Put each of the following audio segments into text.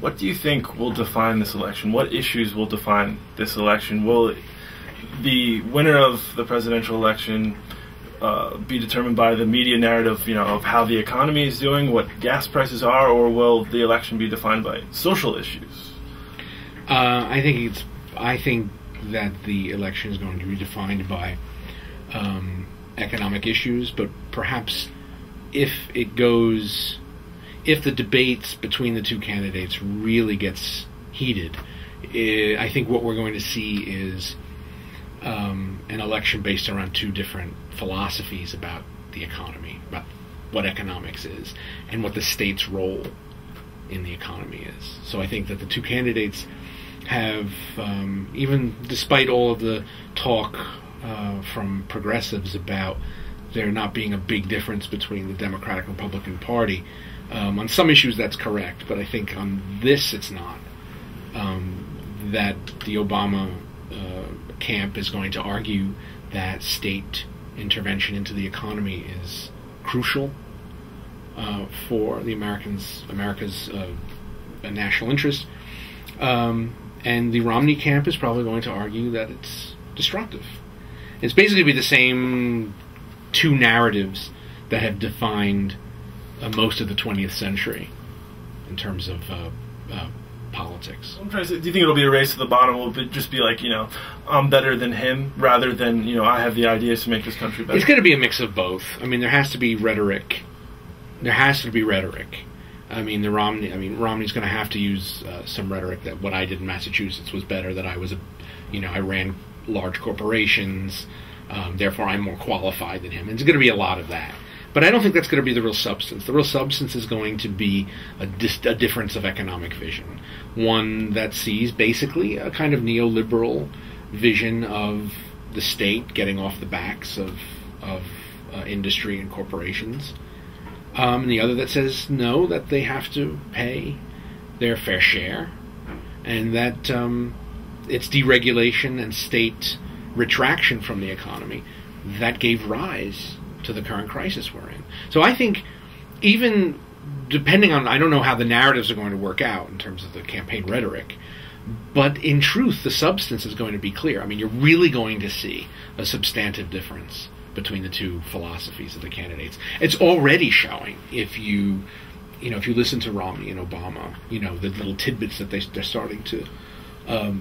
what do you think will define this election? What issues will define this election? Will the winner of the presidential election be determined by the media narrative, of how the economy is doing, what gas prices are, or will the election be defined by social issues? I think that the election is going to be defined by economic issues, but perhaps if the debates between the two candidates really gets heated, I think what we're going to see is an election based around two different philosophies about the economy, about what economics is, and what the state's role in the economy is. So I think that the two candidates have, even despite all of the talk from progressives about there not being a big difference between the Democratic and Republican Party, on some issues that's correct, but I think on this it's not. That the Obama camp is going to argue that state intervention into the economy is crucial for the America's national interest, and the Romney camp is probably going to argue that it's destructive. It's basically be the same two narratives that have defined most of the 20th century in terms of politics. I'm trying to say, do you think it'll be a race to the bottom? Will it just be like, I'm better than him, rather than, I have the ideas to make this country better? It's going to be a mix of both. I mean, there has to be rhetoric. Romney's going to have to use some rhetoric that what I did in Massachusetts was better, that I was I ran large corporations, therefore I'm more qualified than him. And it's going to be a lot of that. But I don't think that's going to be the real substance. The real substance is going to be a difference of economic vision. One that sees basically a kind of neoliberal vision of the state getting off the backs of industry and corporations. And the other that says no, that they have to pay their fair share, and that it's deregulation and state retraction from the economy that gave rise to the current crisis we're in. So I think, even depending on, I don't know how the narratives are going to work out in terms of the campaign rhetoric, but in truth, the substance is going to be clear. I mean, you're really going to see a substantive difference between the two philosophies of the candidates. It's already showing if you listen to Romney and Obama, the little tidbits that they're starting to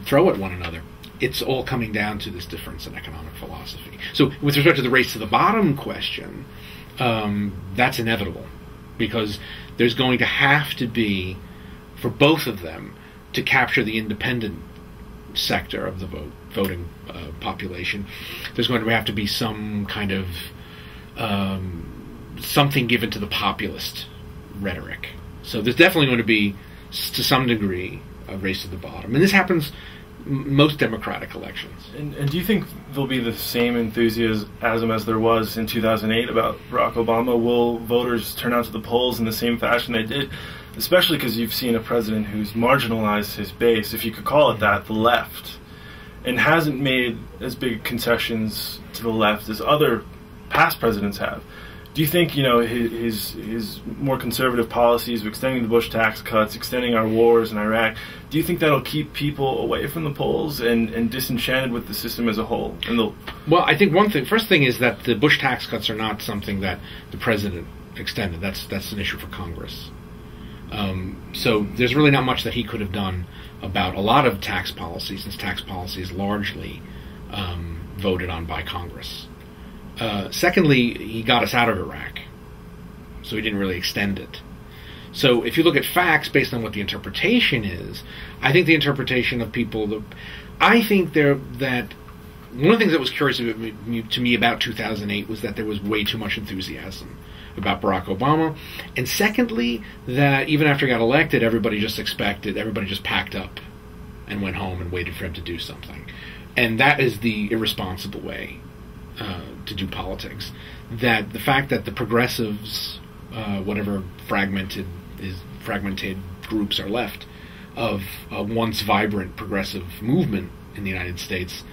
throw at one another. It's all coming down to this difference in economic philosophy. So with respect to the race to the bottom question, that's inevitable, because there's going to have to be, for both of them, to capture the independent sector of the voting population, there's going to have to be some kind of something given to the populist rhetoric. So there's definitely going to be, to some degree, a race to the bottom. And this happens most Democratic elections. And do you think there'll be the same enthusiasm as there was in 2008 about Barack Obama? Will voters turn out to the polls in the same fashion they did? Especially because you've seen a president who's marginalized his base, if you could call it that, the left, and hasn't made as big concessions to the left as other past presidents have. Do you think, his more conservative policies of extending the Bush tax cuts, extending our wars in Iraq, do you think that'll keep people away from the polls and disenchanted with the system as a whole? Well, I think first thing is that the Bush tax cuts are not something that the president extended. That's an issue for Congress. So there's really not much that he could have done about a lot of tax policy, since tax policy is largely voted on by Congress. Secondly, he got us out of Iraq, so he didn't really extend it. So if you look at facts based on what the interpretation is, I think the interpretation of people, I think that one of the things that was curious to me about 2008 was that there was way too much enthusiasm about Barack Obama, and secondly, that even after he got elected, everybody just packed up and went home and waited for him to do something. And that is the irresponsible way to do politics. That the fact that the progressives, whatever fragmented groups are left of a once vibrant progressive movement in the United States,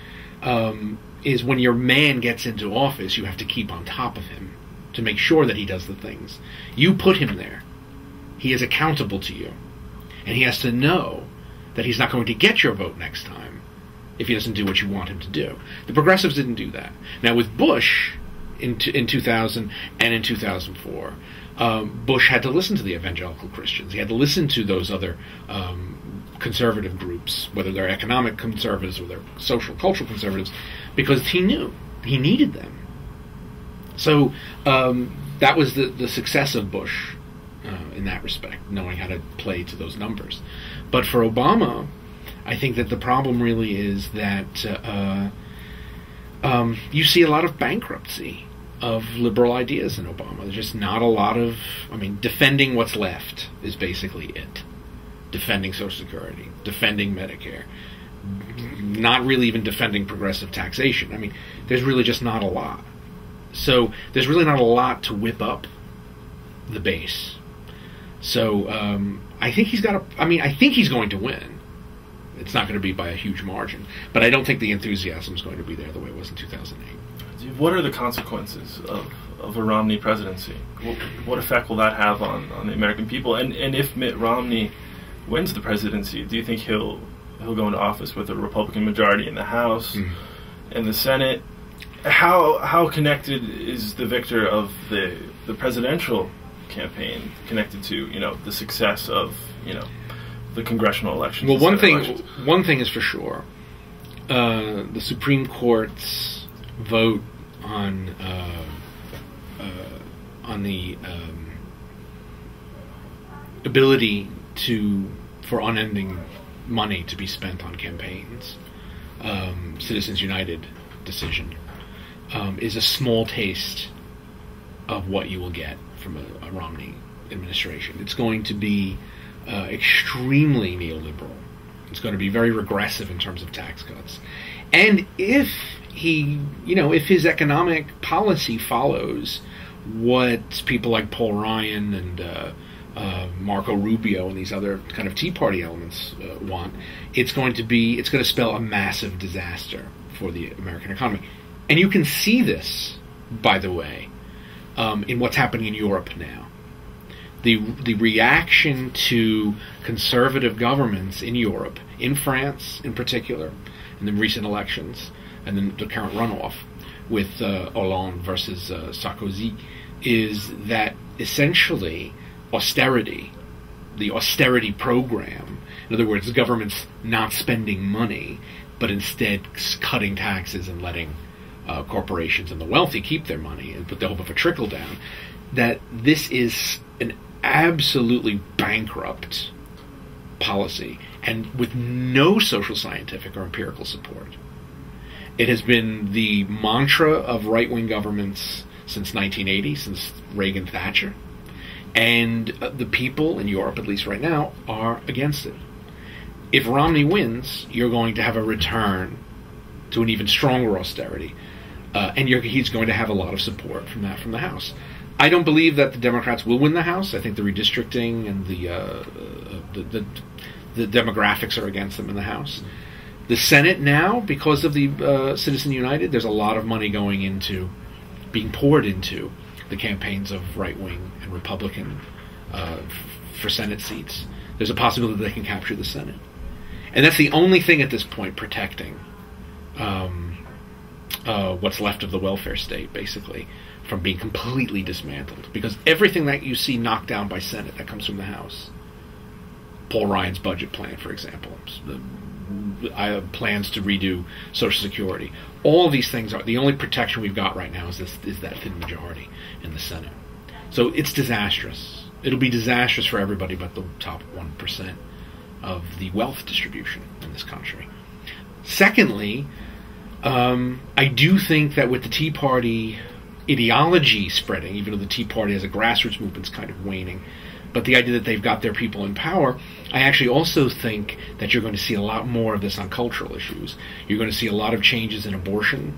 is when your man gets into office, you have to keep on top of him to make sure that he does the things. You put him there. He is accountable to you. And he has to know that he's not going to get your vote next time if he doesn't do what you want him to do. The progressives didn't do that. Now, with Bush in 2000 and in 2004, Bush had to listen to the evangelical Christians. He had to listen to those other conservative groups, whether they're economic conservatives or they're social, cultural conservatives, because he knew he needed them. So that was the success of Bush in that respect, knowing how to play to those numbers. But for Obama, I think that the problem really is that you see a lot of bankruptcy of liberal ideas in Obama. There's just not a lot of, defending what's left is basically it. Defending Social Security, defending Medicare, not really even defending progressive taxation. There's really just not a lot. So there's really not a lot to whip up the base. So I think he's got I think he's going to win. It's not going to be by a huge margin, but I don't think the enthusiasm is going to be there the way it was in 2008. What are the consequences of a Romney presidency? What effect will that have on the American people? And if Mitt Romney wins the presidency, do you think he'll go into office with a Republican majority in the House and the Senate? How connected is the victor of the presidential campaign connected to the success of the congressional elections? Well, one thing is for sure: the Supreme Court's vote on the ability for unending money to be spent on campaigns, Citizens United decision, is a small taste of what you will get from a Romney administration. It's going to be extremely neoliberal. It's going to be very regressive in terms of tax cuts. And if if his economic policy follows what people like Paul Ryan and Marco Rubio and these other kind of Tea Party elements want, it's going to spell a massive disaster for the American economy. And you can see this, by the way, in what's happening in Europe now. The reaction to conservative governments in Europe, in France in particular, in the recent elections, and then the current runoff with Hollande versus Sarkozy, is that essentially the austerity program, in other words, the government's not spending money, but instead cutting taxes and letting corporations and the wealthy keep their money with the hope of a trickle down, that this is an absolutely bankrupt policy and with no social, scientific, or empirical support. It has been the mantra of right-wing governments since 1980, since Reagan, Thatcher, and the people in Europe, at least right now, are against it. If Romney wins, you're going to have a return to an even stronger austerity, and he's going to have a lot of support from the House. I don't believe that the Democrats will win the House. I think the redistricting and the demographics are against them in the House. The Senate now, because of the Citizen United, there's a lot of money being poured into the campaigns of right-wing and Republican for Senate seats. There's a possibility that they can capture the Senate. And that's the only thing at this point protecting what's left of the welfare state, basically, from being completely dismantled. Because everything that you see knocked down by Senate, that comes from the House. Paul Ryan's budget plan, for example, plans to redo Social Security. All of these things the only protection we've got right now is that thin majority in the Senate. So it's disastrous. It'll be disastrous for everybody but the top 1% of the wealth distribution in this country. Secondly, I do think that with the Tea Party ideology spreading, even though the Tea Party as a grassroots movement is kind of waning, but the idea that they've got their people in power, I actually also think that you're going to see a lot more of this on cultural issues. You're going to see a lot of changes in abortion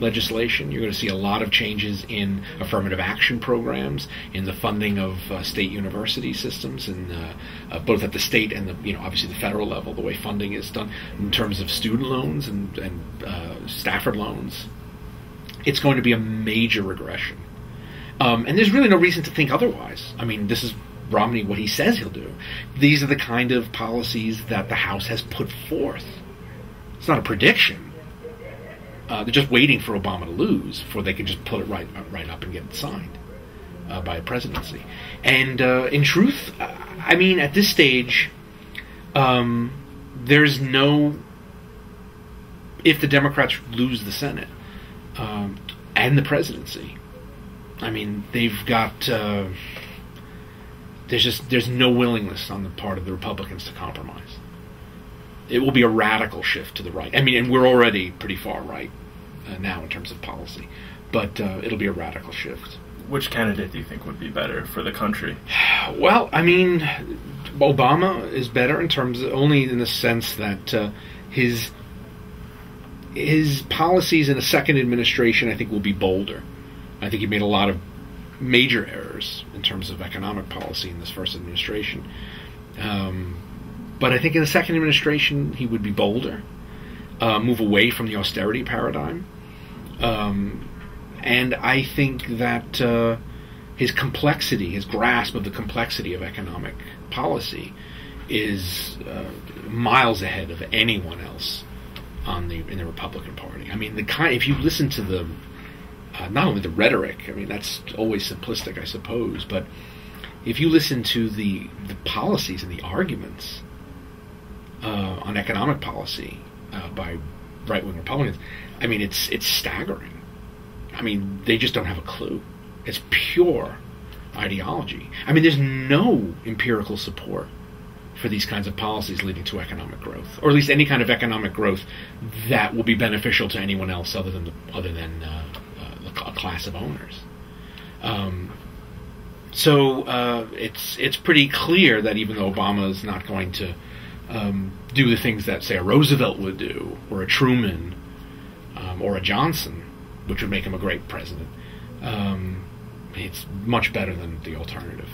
legislation. You're going to see a lot of changes in affirmative action programs, in the funding of state university systems, and both at the state and obviously the federal level, the way funding is done in terms of student loans and Stafford loans. It's going to be a major regression. And there's really no reason to think otherwise. This is Romney what he says he'll do. These are the kind of policies that the House has put forth. It's not a prediction. They're just waiting for Obama to lose before they can just put it right up and get it signed by a presidency. And in truth, I mean, at this stage, there's no... If the Democrats lose the Senate and the presidency, I mean, they've got... there's no willingness on the part of the Republicans to compromise. It will be a radical shift to the right. I mean, and we're already pretty far right now in terms of policy, but it'll be a radical shift. Which candidate do you think would be better for the country? Well, I mean, Obama is better in terms of, only in the sense that his policies in a second administration, I think, will be bolder. I think he made a lot of major errors in terms of economic policy in this first administration. But I think in the second administration, he would be bolder, move away from the austerity paradigm. And I think that his complexity, his grasp of the complexity of economic policy is miles ahead of anyone else in the Republican Party. I mean, if you listen to the not only the rhetoric, I mean, that's always simplistic, I suppose, but if you listen to the policies and the arguments on economic policy by right-wing Republicans, I mean, it's staggering. I mean, they just don't have a clue. It's pure ideology. I mean, there's no empirical support for these kinds of policies leading to economic growth, or at least any kind of economic growth that will be beneficial to anyone else other than a class of owners. So it's pretty clear that even though Obama is not going to do the things that, say, a Roosevelt would do, or a Truman, or a Johnson, which would make him a great president, it's much better than the alternative.